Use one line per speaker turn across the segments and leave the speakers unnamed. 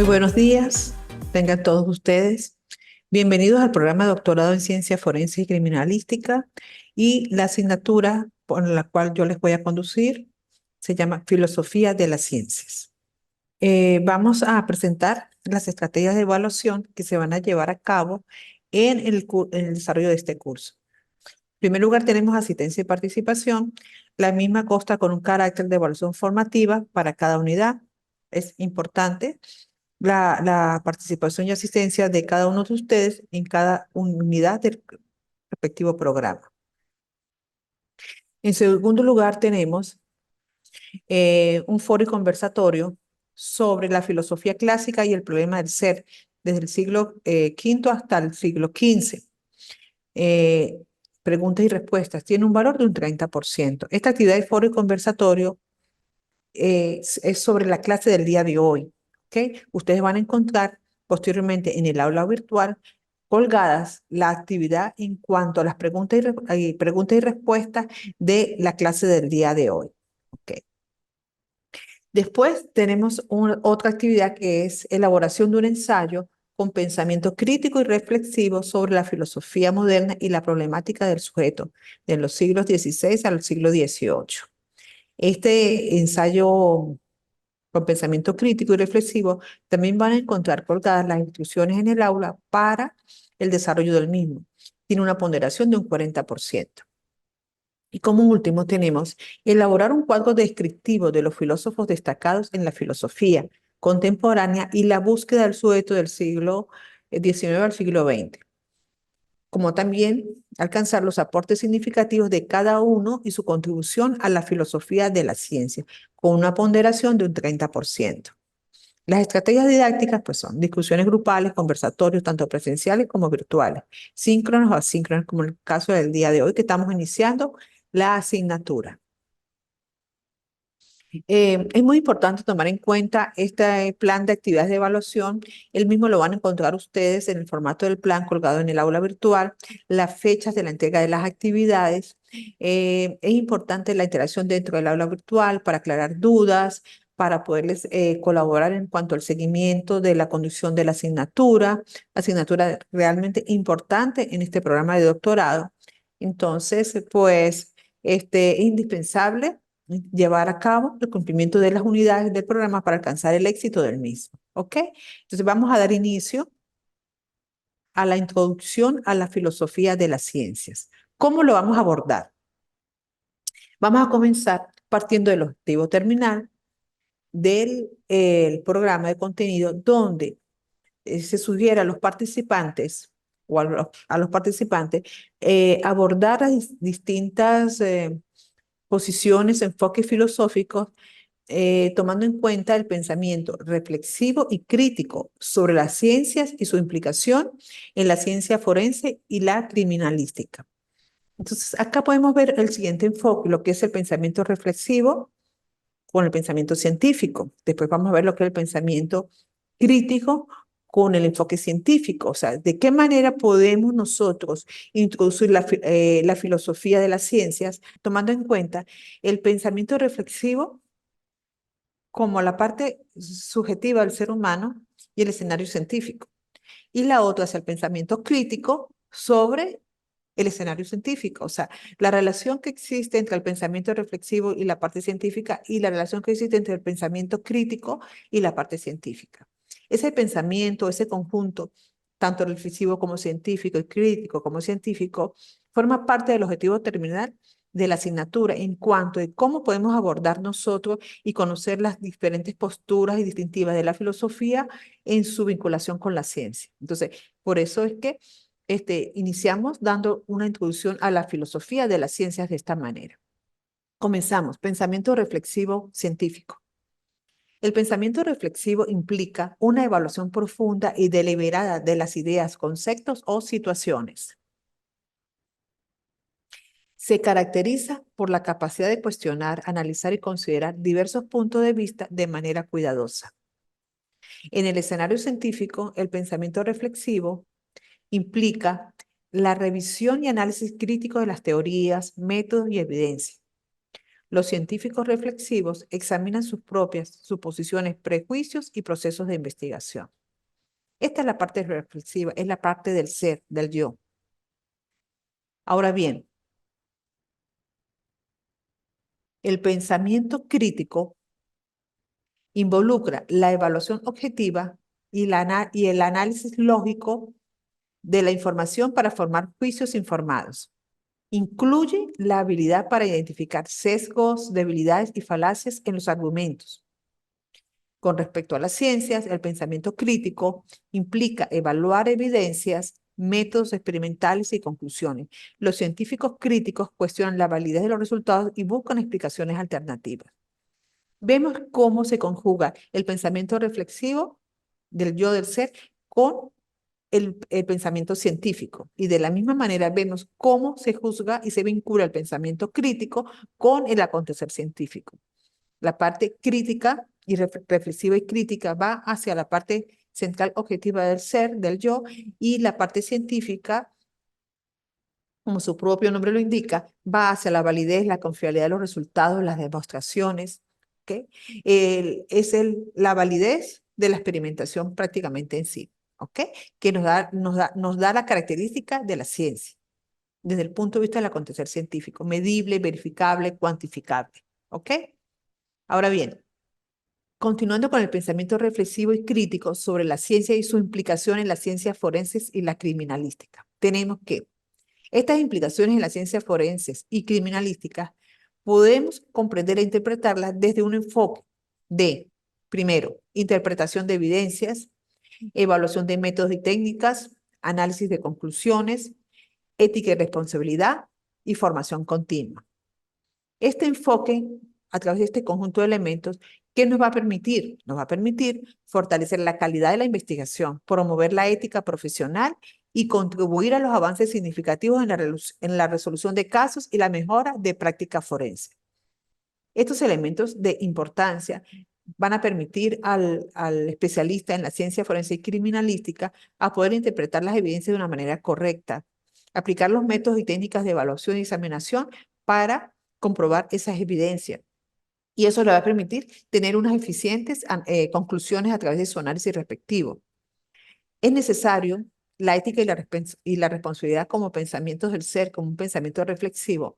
buenos días, tengan todos ustedes. Bienvenidos al programa de doctorado en Ciencia Forense y Criminalística, y la asignatura por la cual yo les voy a conducir se llama Filosofía de las Ciencias. Vamos a presentar las estrategias de evaluación que se van a llevar a cabo en el desarrollo de este curso. En primer lugar, tenemos asistencia y participación. La misma consta con un carácter de evaluación formativa para cada unidad. Es importante la participación y asistencia de cada uno de ustedes en cada unidad del respectivo programa. En segundo lugar, tenemos un foro y conversatorio sobre la filosofía clásica y el problema del ser, desde el siglo V hasta el siglo XV. Preguntas y respuestas. Tiene un valor de un 30%. Esta actividad de foro y conversatorio es sobre la clase del día de hoy. ¿Okay? Ustedes van a encontrar posteriormente en el aula virtual colgadas la actividad en cuanto a las preguntas y respuestas de la clase del día de hoy. ¿Okay? Después tenemos otra actividad que es elaboración de un ensayo con pensamiento crítico y reflexivo sobre la filosofía moderna y la problemática del sujeto de los siglos XVI al siglo XVIII. Este ensayo con pensamiento crítico y reflexivo también van a encontrar colgadas las instrucciones en el aula para el desarrollo del mismo. Tiene una ponderación de un 40%. Y como último tenemos elaborar un cuadro descriptivo de los filósofos destacados en la filosofía contemporánea y la búsqueda del sujeto del siglo XIX al siglo XX, como también alcanzar los aportes significativos de cada uno y su contribución a la filosofía de la ciencia, con una ponderación de un 30%. Las estrategias didácticas pues son discusiones grupales, conversatorios, tanto presenciales como virtuales, síncronos o asíncronos, como en el caso del día de hoy que estamos iniciando la asignatura. Es muy importante tomar en cuenta este plan de actividades de evaluación. El mismo lo van a encontrar ustedes en el formato del plan colgado en el aula virtual, las fechas de la entrega de las actividades. Es importante la interacción dentro del aula virtual para aclarar dudas, para poderles colaborar en cuanto al seguimiento de la conducción de la asignatura realmente importante en este programa de doctorado. Entonces, pues, es indispensable llevar a cabo el cumplimiento de las unidades del programa para alcanzar el éxito del mismo. ¿Ok? Entonces vamos a dar inicio a la introducción a la filosofía de las ciencias. ¿Cómo lo vamos a abordar? Vamos a comenzar partiendo del objetivo terminal del programa de contenido, donde se sugiere a los participantes o a los participantes abordar las distintas posiciones, enfoques filosóficos, tomando en cuenta el pensamiento reflexivo y crítico sobre las ciencias y su implicación en la ciencia forense y la criminalística. Entonces, acá podemos ver el siguiente enfoque, lo que es el pensamiento reflexivo con el pensamiento científico. Después vamos a ver lo que es el pensamiento crítico con el enfoque científico. O sea, de qué manera podemos nosotros introducir la filosofía de las ciencias tomando en cuenta el pensamiento reflexivo como la parte subjetiva del ser humano y el escenario científico. Y la otra es el pensamiento crítico sobre el escenario científico, o sea, la relación que existe entre el pensamiento reflexivo y la parte científica y la relación que existe entre el pensamiento crítico y la parte científica. Ese pensamiento, ese conjunto, tanto reflexivo como científico y crítico como científico, forma parte del objetivo terminal de la asignatura en cuanto a cómo podemos abordar nosotros y conocer las diferentes posturas y distintivas de la filosofía en su vinculación con la ciencia. Entonces, por eso es que iniciamos dando una introducción a la filosofía de las ciencias de esta manera. Comenzamos, pensamiento reflexivo científico. El pensamiento reflexivo implica una evaluación profunda y deliberada de las ideas, conceptos o situaciones. Se caracteriza por la capacidad de cuestionar, analizar y considerar diversos puntos de vista de manera cuidadosa. En el escenario científico, el pensamiento reflexivo implica la revisión y análisis crítico de las teorías, métodos y evidencias, Los científicos reflexivos examinan sus propias suposiciones, prejuicios y procesos de investigación. Esta es la parte reflexiva, es la parte del ser, del yo. Ahora bien, el pensamiento crítico involucra la evaluación objetiva y el análisis lógico de la información para formar juicios informados. Incluye la habilidad para identificar sesgos, debilidades y falacias en los argumentos. Con respecto a las ciencias, el pensamiento crítico implica evaluar evidencias, métodos experimentales y conclusiones. Los científicos críticos cuestionan la validez de los resultados y buscan explicaciones alternativas. Vemos cómo se conjuga el pensamiento reflexivo del yo del ser con el pensamiento científico. Y de la misma manera vemos cómo se juzga y se vincula el pensamiento crítico con el acontecer científico. La parte crítica y reflexiva y crítica va hacia la parte central objetiva del ser, del yo, y la parte científica, como su propio nombre lo indica, va hacia la validez, la confiabilidad de los resultados, las demostraciones. ¿Okay? La validez de la experimentación prácticamente en sí, ¿ok? Que nos da la característica de la ciencia, desde el punto de vista del acontecer científico, medible, verificable, cuantificable, ¿ok? Ahora bien, continuando con el pensamiento reflexivo y crítico sobre la ciencia y su implicación en las ciencias forenses y la criminalística, tenemos que estas implicaciones en las ciencias forenses y criminalísticas podemos comprender e interpretarlas desde un enfoque de, primero, interpretación de evidencias, evaluación de métodos y técnicas, análisis de conclusiones, ética y responsabilidad y formación continua. Este enfoque, a través de este conjunto de elementos, ¿qué nos va a permitir? Nos va a permitir fortalecer la calidad de la investigación, promover la ética profesional y contribuir a los avances significativos en la resolución de casos y la mejora de práctica forense. Estos elementos de importancia van a permitir al especialista en la ciencia forense y criminalística a poder interpretar las evidencias de una manera correcta, aplicar los métodos y técnicas de evaluación y examinación para comprobar esas evidencias. Y eso le va a permitir tener unas eficientes conclusiones a través de su análisis respectivo. Es necesario la ética y la responsabilidad como pensamientos del ser, como un pensamiento reflexivo,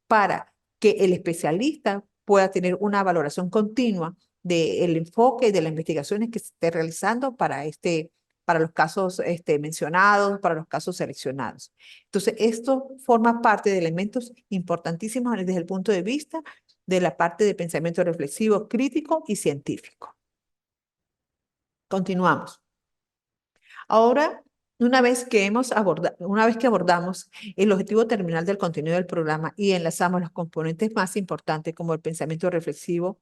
para que el especialista pueda tener una valoración continua del enfoque y de las investigaciones que se esté realizando para los casos mencionados, para los casos seleccionados. Entonces, esto forma parte de elementos importantísimos desde el punto de vista de la parte de pensamiento reflexivo, crítico y científico. Continuamos. Ahora, una vez que abordamos el objetivo terminal del contenido del programa y enlazamos los componentes más importantes como el pensamiento reflexivo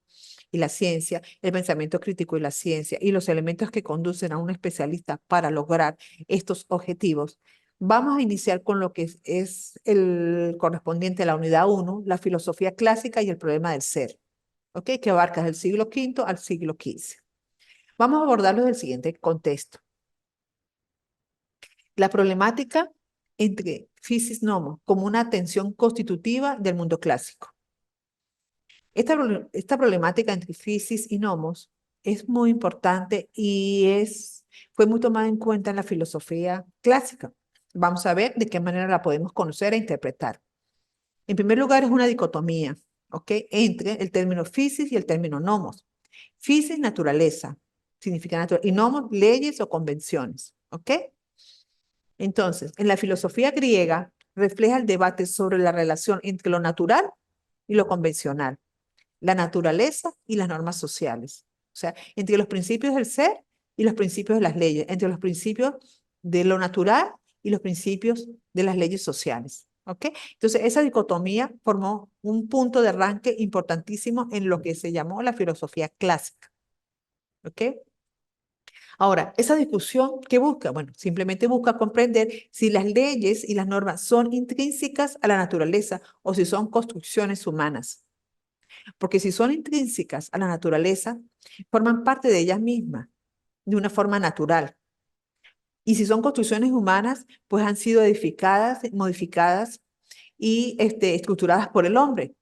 y la ciencia, el pensamiento crítico y la ciencia y los elementos que conducen a un especialista para lograr estos objetivos, vamos a iniciar con lo que es el correspondiente a la unidad 1, la filosofía clásica y el problema del ser, ¿ok? Que abarca del siglo V al siglo XV. Vamos a abordarlo del siguiente contexto. La problemática entre physis nomos como una tensión constitutiva del mundo clásico. Esta problemática entre physis y nomos es muy importante y fue muy tomada en cuenta en la filosofía clásica. Vamos a ver de qué manera la podemos conocer e interpretar. En primer lugar, es una dicotomía, ¿ok? Entre el término physis y el término nomos. Physis, naturaleza, significa naturaleza, y nomos, leyes o convenciones, ¿ok? Entonces, en la filosofía griega refleja el debate sobre la relación entre lo natural y lo convencional, la naturaleza y las normas sociales. O sea, entre los principios del ser y los principios de las leyes, entre los principios de lo natural y los principios de las leyes sociales. ¿Ok? Entonces, esa dicotomía formó un punto de arranque importantísimo en lo que se llamó la filosofía clásica. ¿Ok? Ahora, esa discusión, ¿qué busca? Bueno, simplemente busca comprender si las leyes y las normas son intrínsecas a la naturaleza o si son construcciones humanas. Porque si son intrínsecas a la naturaleza, forman parte de ellas mismas, de una forma natural. Y si son construcciones humanas, pues han sido edificadas, modificadas y estructuradas por el hombre.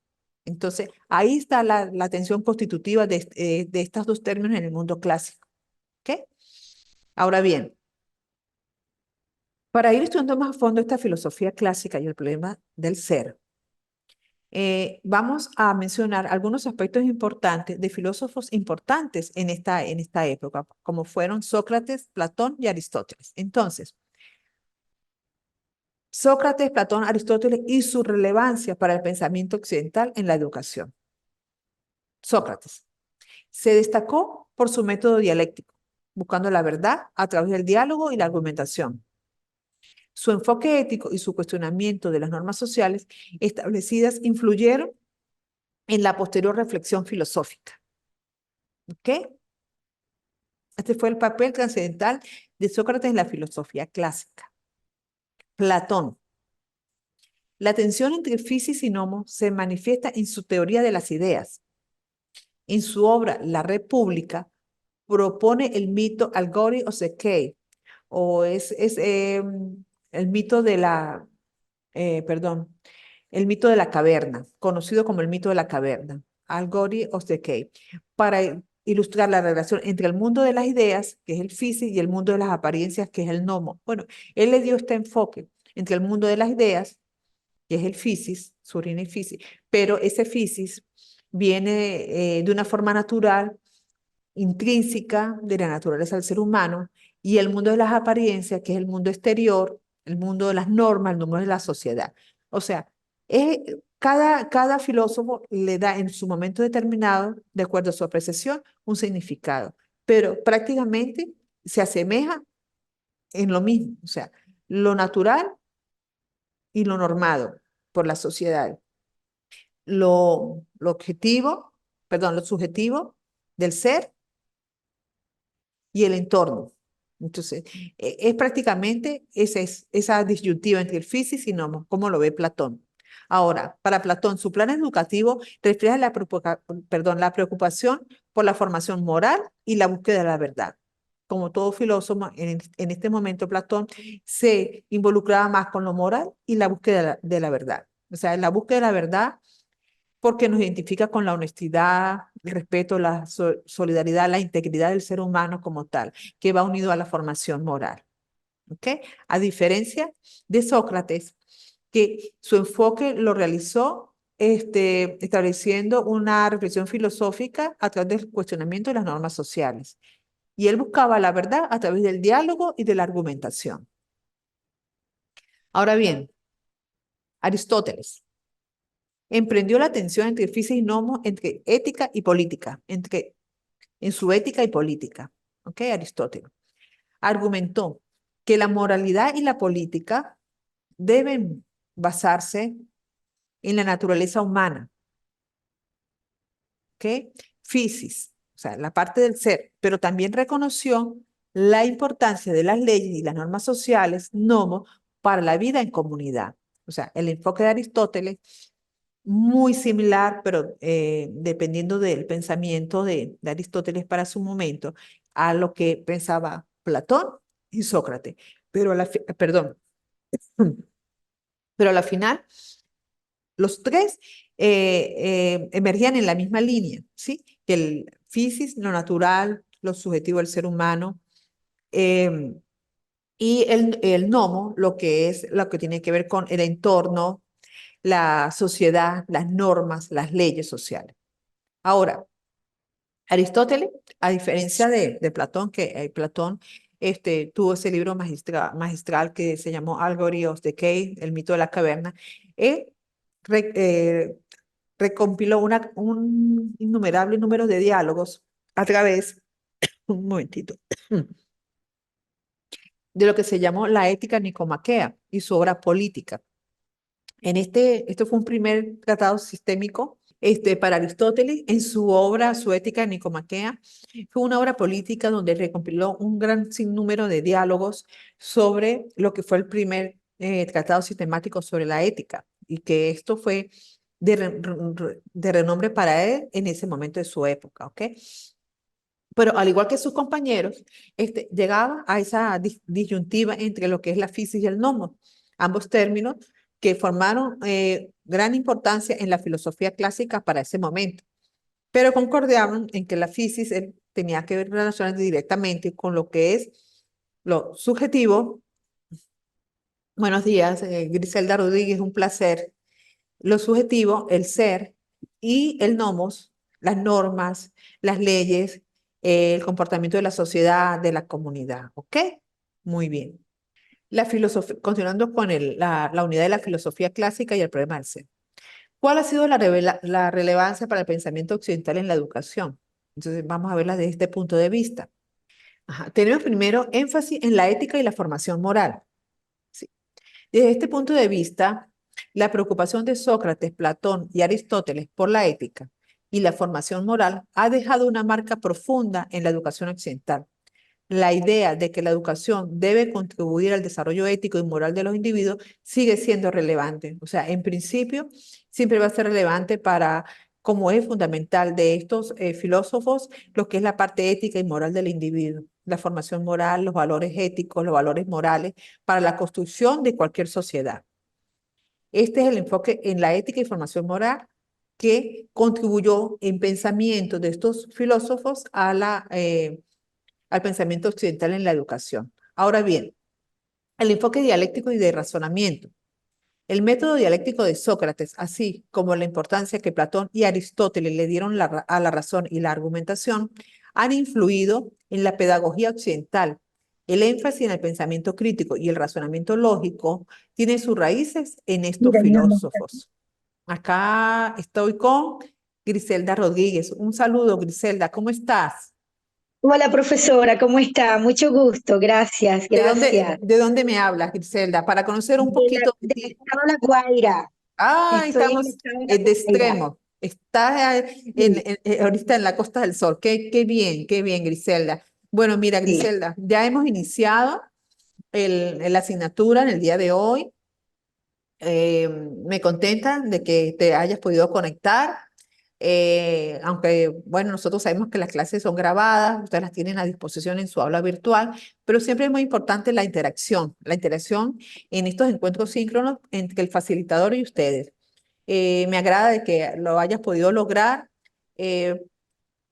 Entonces, ahí está la tensión constitutiva de estos dos términos en el mundo clásico. ¿Ok? Ahora bien, para ir estudiando más a fondo esta filosofía clásica y el problema del ser, vamos a mencionar algunos aspectos importantes de filósofos importantes en esta época, como fueron Sócrates, Platón y Aristóteles. Entonces, Sócrates, Platón, Aristóteles y su relevancia para el pensamiento occidental en la educación. Sócrates se destacó por su método dialéctico, buscando la verdad a través del diálogo y la argumentación. Su enfoque ético y su cuestionamiento de las normas sociales establecidas influyeron en la posterior reflexión filosófica. ¿Ok? Este fue el papel trascendental de Sócrates en la filosofía clásica. Platón. La tensión entre Fisis y Nomo se manifiesta en su teoría de las ideas. En su obra La República propone el mito Allegory of the Cave, o el mito de el mito de la caverna, conocido como el mito de la caverna, Allegory of the Cave, para ilustrar la relación entre el mundo de las ideas, que es el Fisis, y el mundo de las apariencias, que es el Nomo. Bueno, él le dio este enfoque entre el mundo de las ideas, que es el Fisis, Surina y Fisis, pero ese Fisis viene de una forma natural, intrínseca de la naturaleza del ser humano, y el mundo de las apariencias, que es el mundo exterior, el mundo de las normas, el mundo de la sociedad. O sea, cada filósofo le da en su momento determinado, de acuerdo a su apreciación, un significado, pero prácticamente se asemeja en lo mismo, o sea, lo natural y lo normado por la sociedad, lo objetivo, perdón, lo subjetivo del ser y el entorno. Entonces, es prácticamente esa disyuntiva entre el físico y nomos, como lo ve Platón. Ahora, para Platón, su plan educativo refleja la preocupación por la formación moral y la búsqueda de la verdad. Como todo filósofo, en este momento Platón se involucraba más con lo moral y la búsqueda de la verdad. O sea, la búsqueda de la verdad porque nos identifica con la honestidad, el respeto, la solidaridad, la integridad del ser humano como tal, que va unido a la formación moral. ¿Ok? A diferencia de Sócrates, que su enfoque lo realizó estableciendo una reflexión filosófica a través del cuestionamiento de las normas sociales. Y él buscaba la verdad a través del diálogo y de la argumentación. Ahora bien, Aristóteles emprendió la tensión entre física y nomos, entre ética y política, en su ética y política. ¿Ok? Aristóteles argumentó que la moralidad y la política deben basarse en la naturaleza humana. ¿Ok? Fisis, o sea, la parte del ser, pero también reconoció la importancia de las leyes y las normas sociales, nomo, para la vida en comunidad. O sea, el enfoque de Aristóteles muy similar, pero dependiendo del pensamiento de Aristóteles para su momento, a lo que pensaba Platón y Sócrates. Pero perdón, pero a la final, los tres emergían en la misma línea, ¿sí? Que el físico, lo natural, lo subjetivo del ser humano, em, y el nomo, lo que es lo que tiene que ver con el entorno, la sociedad, las normas, las leyes sociales. Ahora, Aristóteles, a diferencia de Platón, que Platón tuvo ese libro magistral que se llamó Allegory of the Cave, el mito de la caverna, él re- eh, recompiló un innumerable número de diálogos a través, un momentito, de lo que se llamó la ética nicomaquea y su obra política. Esto fue un primer tratado sistémico para Aristóteles en su obra, su Ética Nicomaquea. Fue una obra política donde recompiló un gran sinnúmero de diálogos sobre lo que fue el primer tratado sistemático sobre la ética y que esto fue de renombre para él en ese momento de su época, ¿ok? Pero al igual que sus compañeros, llegaba a esa disyuntiva entre lo que es la fisis y el nomos. Ambos términos que formaron gran importancia en la filosofía clásica para ese momento, pero concordaban en que la física tenía que ver relacionarse directamente con lo que es lo subjetivo. Buenos días, Griselda Rodríguez, un placer. Lo subjetivo, el ser, y el nomos, las normas, las leyes, el comportamiento de la sociedad, de la comunidad. ¿Ok? Muy bien. La filosofía, continuando con la unidad de la filosofía clásica y el problema del ser. ¿Cuál ha sido la relevancia para el pensamiento occidental en la educación? Entonces, vamos a verla desde este punto de vista. Ajá. Tenemos primero énfasis en la ética y la formación moral. ¿Sí? Desde este punto de vista, la preocupación de Sócrates, Platón y Aristóteles por la ética y la formación moral ha dejado una marca profunda en la educación occidental. La idea de que la educación debe contribuir al desarrollo ético y moral de los individuos sigue siendo relevante. O sea, en principio, siempre va a ser relevante para, como es fundamental de estos filósofos, lo que es la parte ética y moral del individuo, la formación moral, los valores éticos, los valores morales para la construcción de cualquier sociedad. Este es el enfoque en la ética y formación moral que contribuyó en pensamiento de estos filósofos al pensamiento occidental en la educación. Ahora bien, el enfoque dialéctico y de razonamiento. El método dialéctico de Sócrates, así como la importancia que Platón y Aristóteles le dieron a la razón y la argumentación, han influido en la pedagogía occidental. El énfasis en el pensamiento crítico y el razonamiento lógico tiene sus raíces en estos
Mira, mi amor.
filósofos. Acá estoy con Griselda Rodríguez. Un saludo, Griselda, ¿cómo estás?
Hola, profesora, ¿cómo está? Mucho gusto, gracias, gracias.
De dónde me hablas, Griselda? Para conocer un poquito de
Del
ti.
estado de La Guaira.
Ah,
Estoy en el
estamos
estado de La
de
Guaira.
extremo. Estás
Sí,
ahorita en la Costa del Sol. Qué bien, Griselda. Bueno, mira,
sí.
Griselda, ya hemos iniciado la asignatura en el día de hoy. Me contenta de que te hayas podido conectar. Aunque, bueno, nosotros sabemos que las clases son grabadas, ustedes las tienen a disposición en su aula virtual, pero siempre es muy importante la interacción en estos encuentros síncronos entre el facilitador y ustedes. Me agrada de que lo hayas podido lograr. Eh,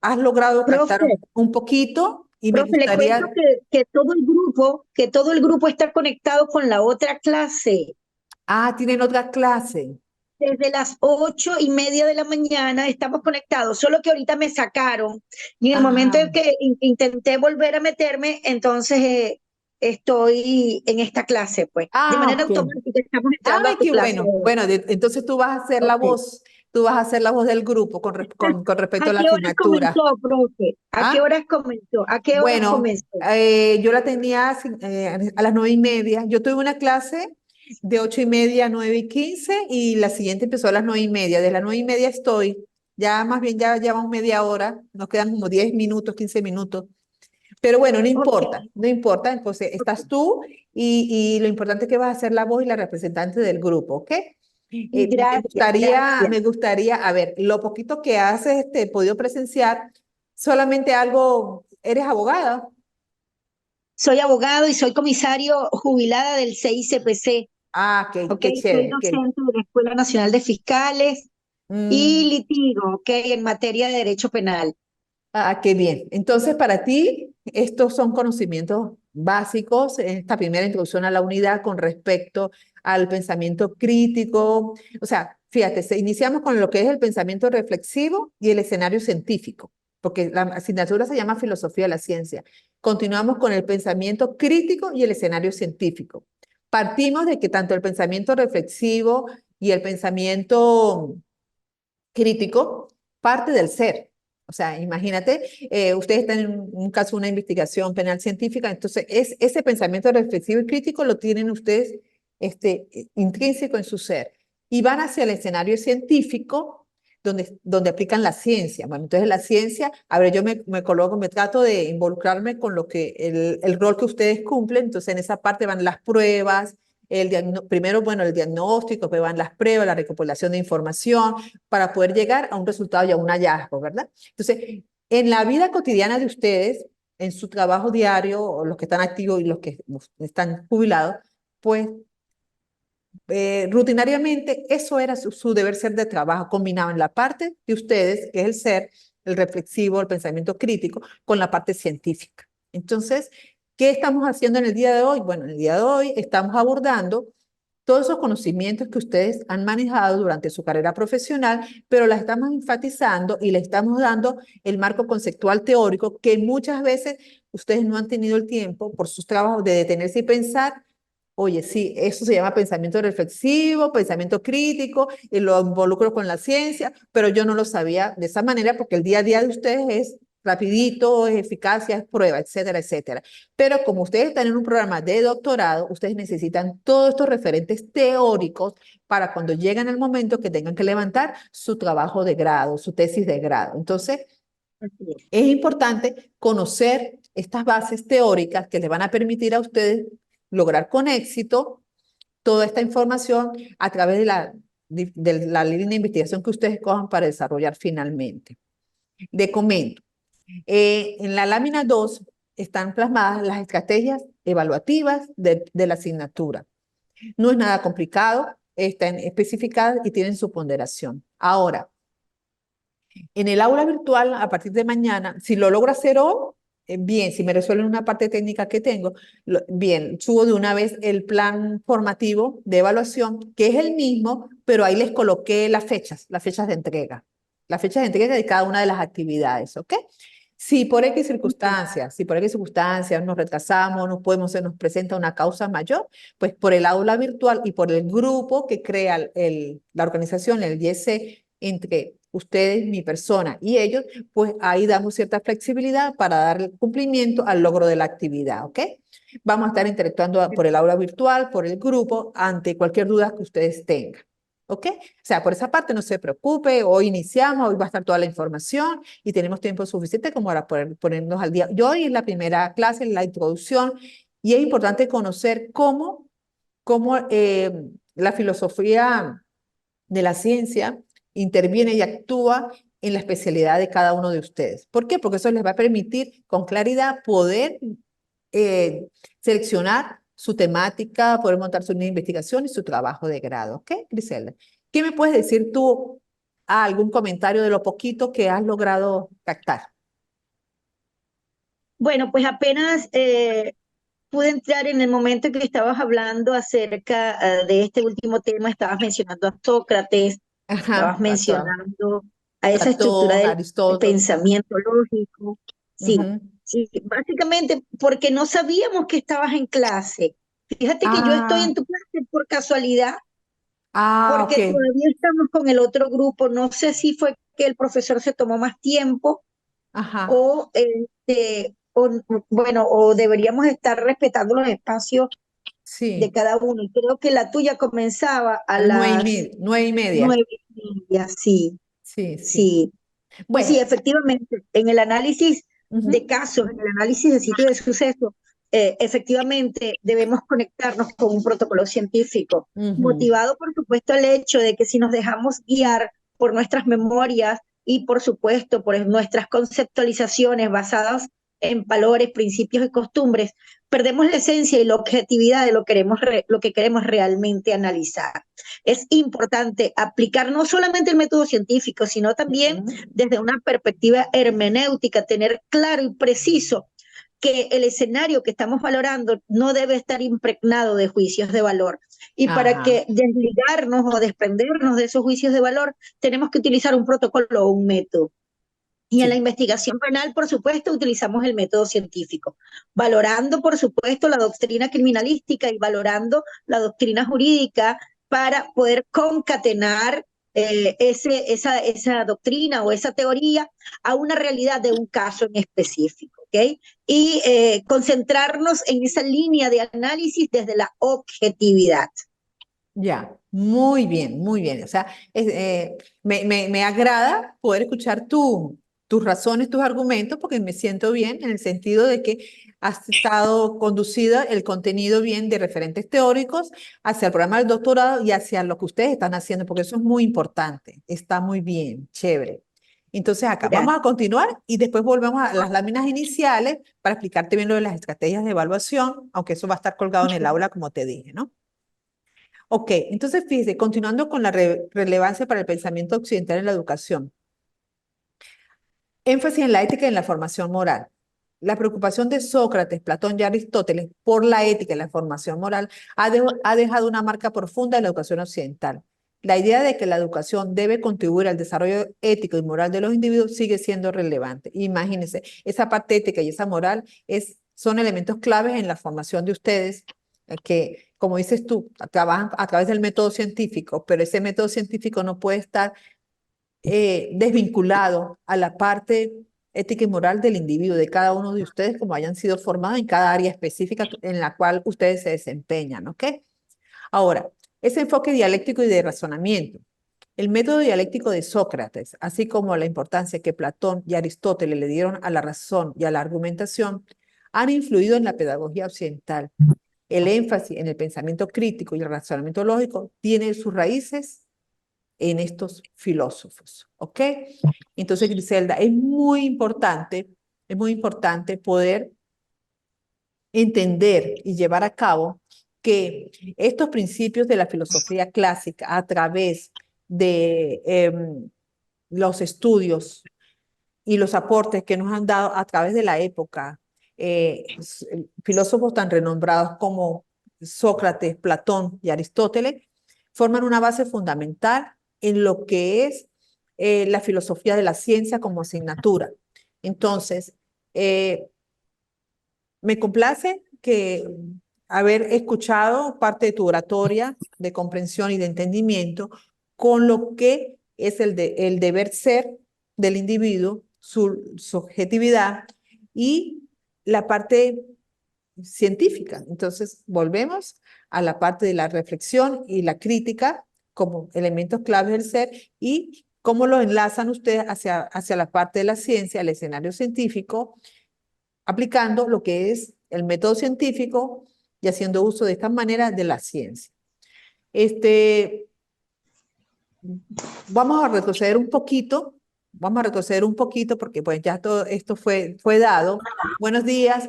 Has logrado captar
Profe,
un poquito y me
profe, le cuento
gustaría,
que todo el grupo está conectado con la otra clase.
tienen otra clase.
Desde las 8:30 de la mañana estamos conectados, solo que ahorita me sacaron y en el momento
Ah,
en que intenté volver a meterme, entonces estoy en esta clase, pues. De manera
ok.
automática estamos entrando
Ay,
a tu
qué
clase
bueno.
ahora.
Bueno, entonces tú vas a ser la
Ok.
voz, tú vas a ser la voz del grupo con respecto
¿A
a la
qué horas
asignatura.
comenzó, profe? ¿A qué
¿Ah?
horas comenzó? ¿A qué horas
Bueno,
comenzó?
yo la tenía a las 9:30. Yo tuve una clase de 8:30 a 9:15 y la siguiente empezó a las 9:30. De las 9:30 estoy, ya más bien ya llevamos media hora, nos quedan como 10 minutos, 15 minutos. Pero bueno, no
Ok,
importa, no importa. Entonces, estás tú y lo importante es que vas a ser la voz y la representante del grupo, ¿ok?
gracias, gracias.
Me gustaría, a ver, lo poquito que has podido presenciar, solamente algo, eres abogada.
Soy abogado y soy comisario jubilada del CICPC.
Ah,
Ok,
qué
soy
chévere,
docente de la Escuela Nacional de Fiscales y
mm,
litigo, ok, en materia de derecho penal.
qué bien. Entonces, para ti, estos son conocimientos básicos en esta primera introducción a la unidad con respecto al pensamiento crítico. O sea, fíjate, iniciamos con lo que es el pensamiento reflexivo y el escenario científico, porque la asignatura se llama Filosofía de la Ciencia. Continuamos con el pensamiento crítico y el escenario científico. Partimos de que tanto el pensamiento reflexivo y el pensamiento crítico parte del ser. O sea, imagínate, ustedes están en un caso, una investigación penal científica, entonces ese pensamiento reflexivo y crítico lo tienen ustedes intrínseco en su ser. Y van hacia el escenario científico donde aplican la ciencia. Bueno, entonces la ciencia, a ver, yo me coloco, me trato de involucrarme con lo que el rol que ustedes cumplen, entonces en esa parte van las pruebas, primero, bueno, el diagnóstico, después van las pruebas, la recopilación de información, para poder llegar a un resultado y a un hallazgo, ¿verdad? Entonces, en la vida cotidiana de ustedes, en su trabajo diario, o los que están activos y los que están jubilados, pues rutinariamente eso era su deber ser de trabajo, combinaban la parte de ustedes, que es el ser, el reflexivo, el pensamiento crítico, con la parte científica. Entonces, ¿qué estamos haciendo en el día de hoy? Bueno, en el día de hoy estamos abordando todos esos conocimientos que ustedes han manejado durante su carrera profesional, pero las estamos enfatizando y le estamos dando el marco conceptual teórico que muchas veces ustedes no han tenido el tiempo por sus trabajos de detenerse y pensar. Oye, sí, eso se llama pensamiento reflexivo, pensamiento crítico, y lo involucro con la ciencia, pero yo no lo sabía de esa manera porque el día a día de ustedes es rapidito, es eficacia, es prueba, etcétera, etcétera. Pero como ustedes están en un programa de doctorado, ustedes necesitan todos estos referentes teóricos para cuando lleguen el momento que tengan que levantar su trabajo de grado, su tesis de grado. Entonces,
Así es.
es importante conocer estas bases teóricas que les van a permitir a ustedes lograr con éxito toda esta información a través de la línea de investigación que ustedes cojan para desarrollar finalmente. De comento, en la lámina 2 están plasmadas las estrategias evaluativas de la asignatura. No es nada complicado, están especificadas y tienen su ponderación. Ahora, en el aula virtual, a partir de mañana, si lo logro hacer hoy, bien, si me resuelven una parte técnica que tengo, bien, subo de una vez el plan formativo de evaluación, que es el mismo, pero ahí les coloqué las fechas de entrega, las fechas de entrega de cada una de las actividades, ¿ok? Si por X circunstancias nos retrasamos, no podemos, se nos presenta una causa mayor, pues por el aula virtual y por el grupo que crea la organización, el YC, entre ustedes, mi persona y ellos, pues ahí damos cierta flexibilidad para dar cumplimiento al logro de la actividad, ¿ok? Vamos a estar interactuando por el aula virtual, por el grupo, ante cualquier duda que ustedes tengan. ¿Ok? O sea, por esa parte no se preocupe, hoy iniciamos, hoy va a estar toda la información y tenemos tiempo suficiente como para poder ponernos al día. Yo hoy en la primera clase, en la introducción, y es importante conocer cómo la filosofía de la ciencia interviene y actúa en la especialidad de cada uno de ustedes. ¿Por qué? Porque eso les va a permitir con claridad poder eh, seleccionar su temática, poder montar su línea de investigación y su trabajo de grado. ¿Ok, Griselda? ¿Qué me puedes decir tú algún comentario de lo poquito que has logrado captar?
Bueno, pues apenas pude entrar en el momento que estabas hablando acerca de este último tema, estabas mencionando a Sócrates, estabas
Ajá,
mencionando a esa estructura
Platón,
del
Aristóteles.
pensamiento lógico. Sí,
Ujú.
sí, básicamente porque no sabíamos que estabas en clase. Fíjate que yo estoy
Ah,
en tu clase por casualidad,
ok.
porque todavía estamos con el otro grupo. No sé si fue que el profesor se tomó más tiempo
Ajá,
o, bueno, o deberíamos estar respetando los espacios de
sí.
cada uno. Y creo que la tuya comenzaba a
A las
las
9:30.
9:30, sí,
Sí, sí.
sí. Pues sí,
Bueno.
efectivamente, en el análisis de
Ujú,
casos, en el análisis de sitio de suceso, efectivamente debemos conectarnos con un protocolo científico,
ujú.
motivado por supuesto el hecho de que si nos dejamos guiar por nuestras memorias y por supuesto por nuestras conceptualizaciones basadas en valores, principios y costumbres, perdemos la esencia y la objetividad de lo que queremos realmente analizar. Es importante aplicar no solamente el método científico, sino también
Ujú.
desde una perspectiva hermenéutica, tener claro y preciso que el escenario que estamos valorando no debe estar impregnado de juicios de valor. Y para
Ajá,
que desligarnos o desprendernos de esos juicios de valor, tenemos que utilizar un protocolo o un método. Y en la
sí.
investigación penal, por supuesto, utilizamos el método científico, valorando, por supuesto, la doctrina criminalística y valorando la doctrina jurídica para poder concatenar esa doctrina o esa teoría a una realidad de un caso en específico, ¿ok? Y concentrarnos en esa línea de análisis desde la objetividad.
Ya, muy bien, muy bien. O sea, me agrada poder escuchar tus razones, tus argumentos, porque me siento bien en el sentido de que has estado conducida el contenido bien de referentes teóricos hacia el programa del doctorado y hacia lo que ustedes están haciendo, porque eso es muy importante. Está muy bien, chévere. Entonces acá vamos a
Gracias.
continuar y después volvemos a las láminas iniciales para explicarte bien lo de las estrategias de evaluación, aunque eso va a estar colgado en el aula, como te dije, ¿no? Ok, entonces fíjese, continuando con la relevancia para el pensamiento occidental en la educación. Énfasis en la ética y en la formación moral. La preocupación de Sócrates, Platón y Aristóteles por la ética y la formación moral ha dejado una marca profunda en la educación occidental. La idea de que la educación debe contribuir al desarrollo ético y moral de los individuos sigue siendo relevante. Imagínense, esa parte ética y esa moral son elementos claves en la formación de ustedes, que, como dices tú, trabajan a través del método científico, pero ese método científico no puede estar desvinculado a la parte ética y moral del individuo, de cada uno de ustedes, como hayan sido formados en cada área específica en la cual ustedes se desempeñan, ¿ok? Ahora, ese enfoque dialéctico y de razonamiento. El método dialéctico de Sócrates, así como la importancia que Platón y Aristóteles le dieron a la razón y a la argumentación, han influido en la pedagogía occidental. El énfasis en el pensamiento crítico y el razonamiento lógico tiene sus raíces en estos filósofos, ¿ok? Entonces, Griselda, es muy importante poder entender y llevar a cabo que estos principios de la filosofía clásica a través de los estudios y los aportes que nos han dado a través de la época, filósofos tan renombrados como Sócrates, Platón y Aristóteles, forman una base fundamental en lo que es la filosofía de la ciencia como asignatura. Entonces, me complace que haber escuchado parte de tu oratoria de comprensión y de entendimiento con lo que es el deber ser del individuo, su subjetividad y la parte científica. Entonces, volvemos a la parte de la reflexión y la crítica como elementos claves del ser y cómo lo enlazan ustedes hacia la parte de la ciencia, el escenario científico, aplicando lo que es el método científico y haciendo uso de esta manera de la ciencia. Vamos a retroceder un poquito porque pues ya todo esto fue dado. Buenos días,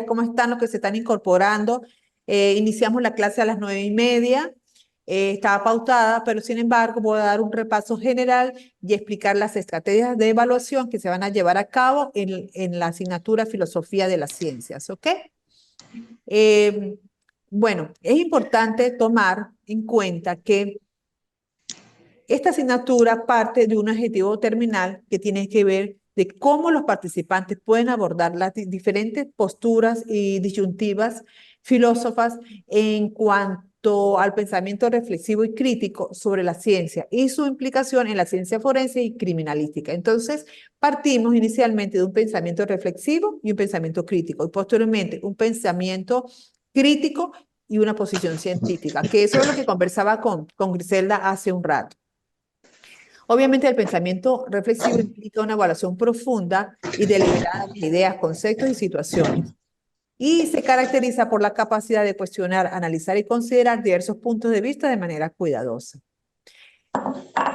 ¿cómo están los que se están incorporando? Iniciamos la clase a las 9:30, estaba pautada, pero sin embargo voy a dar un repaso general y explicar las estrategias de evaluación que se van a llevar a cabo en la asignatura Filosofía de las Ciencias, ¿ok? Eh, bueno, es importante tomar en cuenta que esta asignatura parte de un objetivo terminal que tiene que ver de cómo los participantes pueden abordar las diferentes posturas y disyuntivas filósofas en cuanto al pensamiento reflexivo y crítico sobre la ciencia y su implicación en la ciencia forense y criminalística. Entonces, partimos inicialmente de un pensamiento reflexivo y un pensamiento crítico y posteriormente un pensamiento crítico y una posición científica, que eso es lo que conversaba con Griselda hace un rato. Obviamente el pensamiento reflexivo implica una evaluación profunda y deliberada de ideas, conceptos y situaciones. Y se caracteriza por la capacidad de cuestionar, analizar y considerar diversos puntos de vista de manera cuidadosa.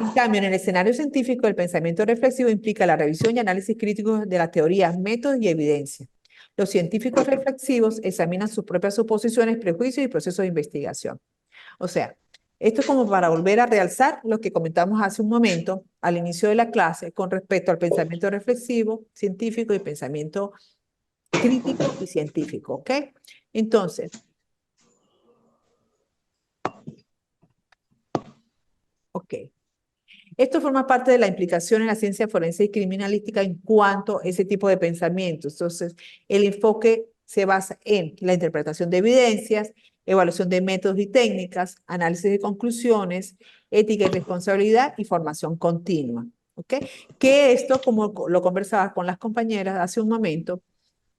En cambio, en el escenario científico, el pensamiento reflexivo implica la revisión y análisis crítico de las teorías, métodos y evidencias. Los científicos reflexivos examinan sus propias suposiciones, prejuicios y procesos de investigación. O sea, esto es como para volver a realzar lo que comentamos hace un momento al inicio de la clase con respecto al pensamiento reflexivo, científico y pensamiento crítico y científico, ¿ok? Entonces, ok. Esto forma parte de la implicación en la ciencia forense y criminalística en cuanto a ese tipo de pensamientos. Entonces, el enfoque se basa en la interpretación de evidencias, evaluación de métodos y técnicas, análisis de conclusiones, ética y responsabilidad y formación continua. ¿Ok? Que esto, como lo conversaba con las compañeras hace un momento,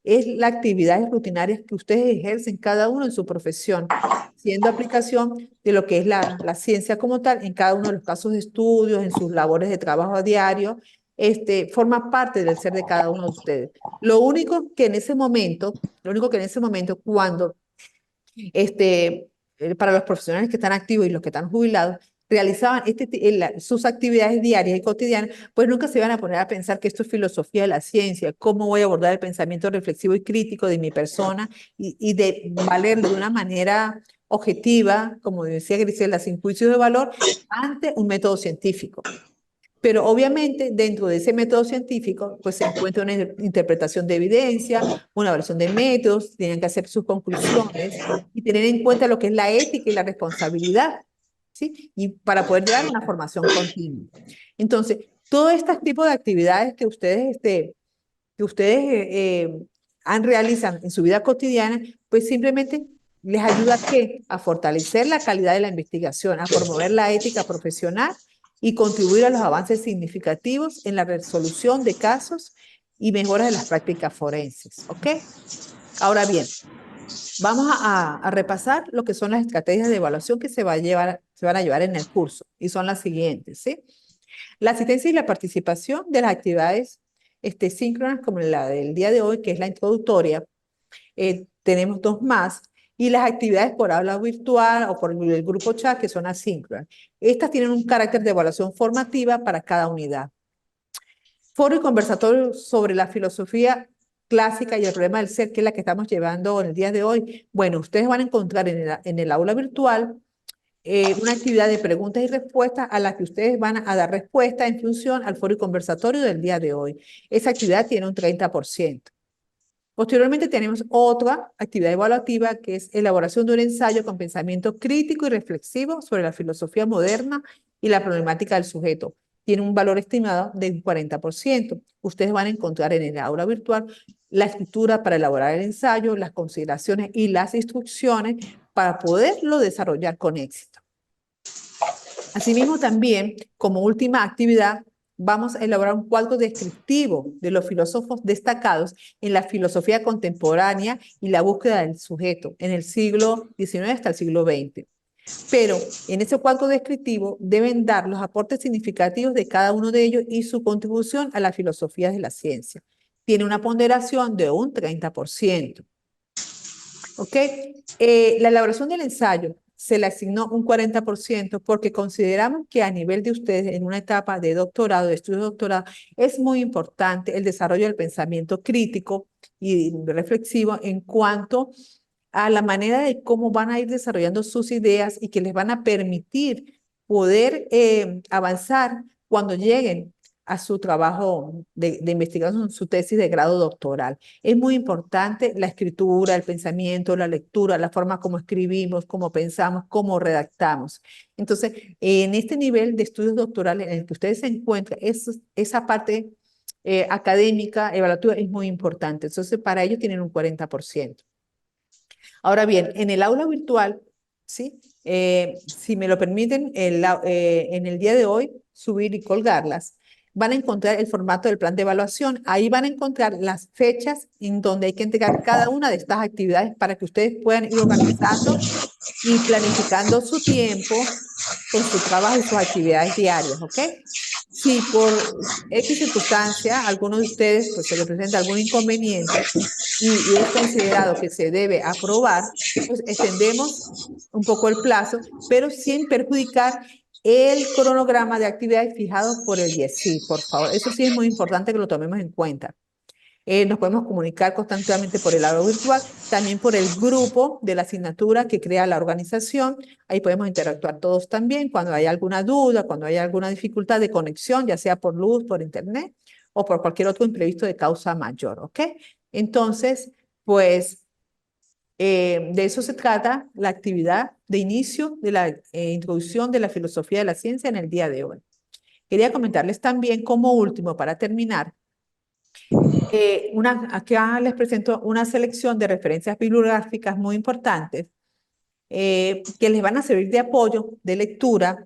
es las actividades rutinarias que ustedes ejercen cada uno en su profesión, siendo aplicación de lo que es la ciencia como tal en cada uno de los casos de estudios, en sus labores de trabajo a diario, forma parte del ser de cada uno de ustedes. Lo único que en ese momento, cuando para los profesionales que están activos y los que están jubilados, realizaban sus actividades diarias y cotidianas, pues nunca se iban a poner a pensar que esto es filosofía de la ciencia, cómo voy a abordar el pensamiento reflexivo y crítico de mi persona y de valerlo de una manera objetiva, como decía Grisela, sin juicio de valor, ante un método científico. Pero obviamente dentro de ese método científico pues se encuentra una interpretación de evidencia, una evaluación de métodos, tienen que hacer sus conclusiones y tener en cuenta lo que es la ética y la responsabilidad, ¿sí? Y para poder llevar una formación continua. Entonces, todo este tipo de actividades que ustedes realizan en su vida cotidiana, pues simplemente les ayuda a fortalecer la calidad de la investigación, a promover la ética profesional y contribuir a los avances significativos en la resolución de casos y mejoras de las prácticas forenses. ¿Ok? Ahora bien, vamos a repasar lo que son las estrategias de evaluación que se van a llevar en el curso y son las siguientes, ¿sí? La asistencia y la participación de las actividades síncronas como la del día de hoy, que es la introductoria. Tenemos dos más. Y las actividades por aula virtual o por el grupo chat, que son asíncronas. Estas tienen un carácter de evaluación formativa para cada unidad. Foro y conversatorio sobre la filosofía clásica y el problema del ser, que es la que estamos llevando en el día de hoy. Bueno, ustedes van a encontrar en el aula virtual una actividad de preguntas y respuestas a la que ustedes van a dar respuesta en función al foro y conversatorio del día de hoy. Esa actividad tiene un 30%. Posteriormente tenemos otra actividad evaluativa que es elaboración de un ensayo con pensamiento crítico y reflexivo sobre la filosofía moderna y la problemática del sujeto. Tiene un valor estimado de un 40%. Ustedes van a encontrar en el aula virtual la escritura para elaborar el ensayo, las consideraciones y las instrucciones para poderlo desarrollar con éxito. Asimismo, también, como última actividad, vamos a elaborar un cuadro descriptivo de los filósofos destacados en la filosofía contemporánea y la búsqueda del sujeto en el siglo XIX hasta el siglo XX. Pero en ese cuadro descriptivo deben dar los aportes significativos de cada uno de ellos y su contribución a la filosofía de la ciencia. Tiene una ponderación de un 30%. ¿Ok? La elaboración del ensayo se le asignó un 40% porque consideramos que a nivel de ustedes en una etapa de doctorado, de estudio de doctorado, es muy importante el desarrollo del pensamiento crítico y reflexivo en cuanto a la manera de cómo van a ir desarrollando sus ideas y que les van a permitir poder avanzar cuando lleguen a su trabajo de investigación, su tesis de grado doctoral. Es muy importante la escritura, el pensamiento, la lectura, la forma como escribimos, cómo pensamos, cómo redactamos. Entonces, en este nivel de estudios doctorales en el que ustedes se encuentran, esa parte académica, evaluativa, es muy importante. Entonces, para ellos tienen un 40%. Ahora bien, en el aula virtual, ¿sí? Si me lo permiten, en el día de hoy, subir y colgarlas, van a encontrar el formato del plan de evaluación. Ahí van a encontrar las fechas en donde hay que entregar cada una de estas actividades para que ustedes puedan ir organizando y planificando su tiempo con su trabajo y sus actividades diarias, ¿ok? Si por X circunstancia alguno de ustedes pues, se le presenta algún inconveniente y es considerado que se debe aprobar, pues extendemos un poco el plazo, pero sin perjudicar el cronograma de actividades fijado por el IESI, por favor. Eso sí es muy importante que lo tomemos en cuenta. Nos podemos comunicar constantemente por el aula virtual, también por el grupo de la asignatura que crea la organización. Ahí podemos interactuar todos también cuando hay alguna duda, cuando hay alguna dificultad de conexión, ya sea por luz, por internet o por cualquier otro imprevisto de causa mayor, ¿ok? Entonces, pues de eso se trata la actividad de inicio de la introducción de la filosofía de la ciencia en el día de hoy. Quería comentarles también como último, para terminar, acá les presento una selección de referencias bibliográficas muy importantes que les van a servir de apoyo, de lectura,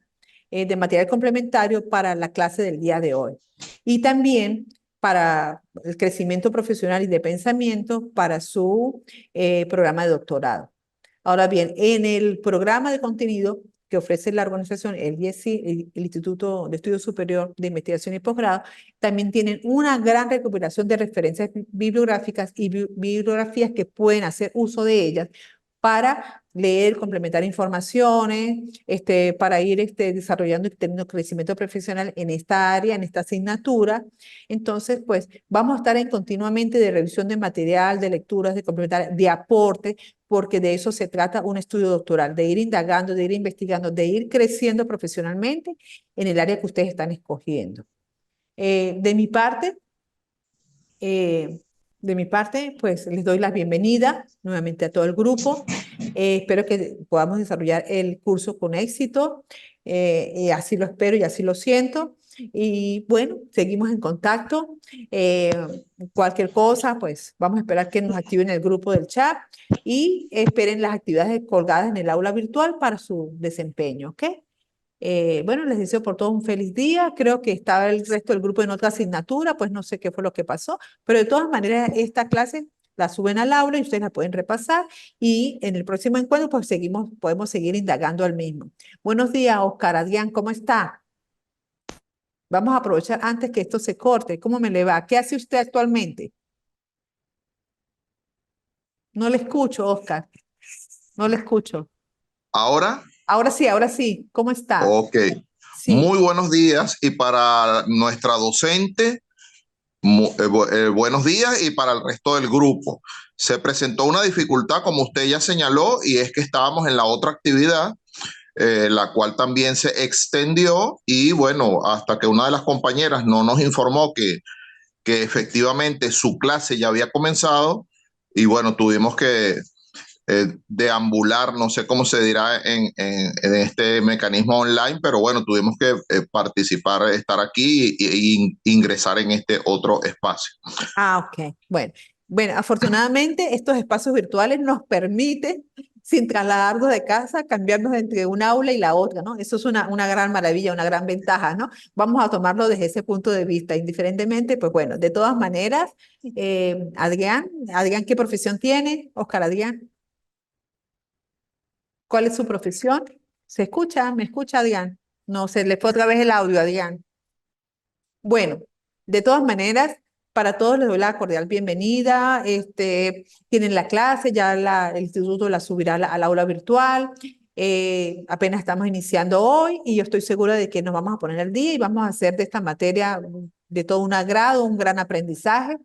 de material complementario para la clase del día de hoy. Y también para el crecimiento profesional y de pensamiento para su programa de doctorado. Ahora bien, en el programa de contenido que ofrece la organización, el IESI, el Instituto de Estudio Superior de Investigación y Posgrado, también tienen una gran recuperación de referencias bibliográficas y bibliografías que pueden hacer uso de ellas para leer, complementar informaciones, para ir desarrollando y teniendo crecimiento profesional en esta área, en esta asignatura. Entonces, pues vamos a estar en continuamente de revisión de material, de lecturas, de complementar, de aporte, porque de eso se trata un estudio doctoral, de ir indagando, de ir investigando, de ir creciendo profesionalmente en el área que ustedes están escogiendo. De mi parte, pues les doy la bienvenida nuevamente a todo el grupo. Espero que podamos desarrollar el curso con éxito. Así lo espero y así lo siento. Y bueno, seguimos en contacto. Cualquier cosa, pues vamos a esperar que nos activen el grupo del chat y esperen las actividades colgadas en el aula virtual para su desempeño, ¿ok? Bueno, les deseo por todos un feliz día. Creo que estaba el resto del grupo en otra asignatura, pues no sé qué fue lo que pasó, pero de todas maneras esta clase la suben al aula y ustedes la pueden repasar y en el próximo encuentro pues podemos seguir indagando al mismo. Buenos días, Oscar Adrián, ¿cómo está? Vamos a aprovechar antes que esto se corte. ¿Cómo me le va? ¿Qué hace usted actualmente? No le escucho, Oscar. No le escucho.
¿Ahora?
Ahora sí. ¿Cómo está?
Ok.
Sí.
Muy buenos días y para nuestra docente, buenos días y para el resto del grupo. Se presentó una dificultad, como usted ya señaló, y es que estábamos en la otra actividad, la cual también se extendió y bueno, hasta que una de las compañeras no nos informó que efectivamente su clase ya había comenzado y bueno, tuvimos que deambular, no sé cómo se dirá en este mecanismo online, pero bueno, tuvimos que participar, estar aquí e ingresar en este otro espacio.
Ok. Bueno, afortunadamente estos espacios virtuales nos permiten, sin trasladarnos de casa, cambiarnos entre un aula y la otra, ¿no? Eso es una gran maravilla, una gran ventaja, ¿no? Vamos a tomarlo desde ese punto de vista, indiferentemente, pues bueno, de todas maneras, Adrián, ¿qué profesión tiene? Oscar Adrián, ¿cuál es su profesión? ¿Se escucha? ¿Me escucha, Adrián? No, se le fue otra vez el audio, Adrián. Bueno, de todas maneras, para todos les doy la cordial bienvenida. Tienen la clase, ya el instituto la subirá al aula virtual. Apenas estamos iniciando hoy y yo estoy segura de que nos vamos a poner al día y vamos a hacer de esta materia de todo un agrado, un gran aprendizaje.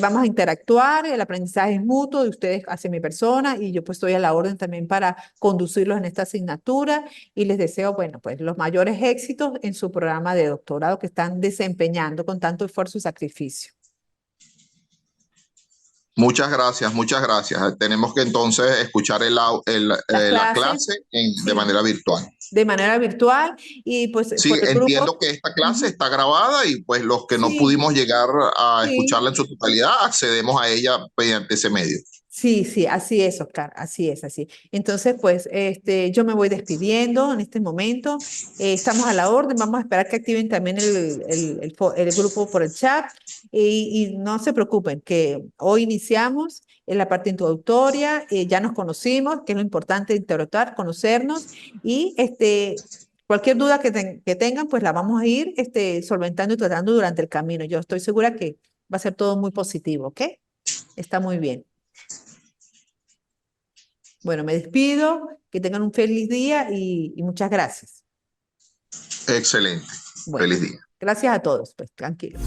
Vamos a interactuar, el aprendizaje es mutuo de ustedes hacia mi persona y yo pues estoy a la orden también para conducirlos en esta asignatura y les deseo, bueno, pues los mayores éxitos en su programa de doctorado que están desempeñando con tanto esfuerzo y sacrificio.
Muchas gracias, muchas gracias. Tenemos que entonces escuchar la clase de manera virtual.
De manera virtual y pues
sí,
por el
entiendo
grupo.
Que esta clase está grabada y pues los que no pudimos llegar a escucharla en su totalidad, accedemos a ella mediante ese medio.
Sí, así es, Oscar, así. Entonces, pues, yo me voy despidiendo en este momento. Estamos a la orden, vamos a esperar que activen también el grupo por el chat y no se preocupen, que hoy iniciamos en la parte introductoria, ya nos conocimos, que es lo importante de interactuar, conocernos y cualquier duda que tengan, pues la vamos a ir solventando y tratando durante el camino. Yo estoy segura que va a ser todo muy positivo, ¿ok? Está muy bien. Bueno, me despido, que tengan un feliz día y muchas gracias.
Excelente.
Bueno,
feliz día.
Gracias a todos, pues tranquilos.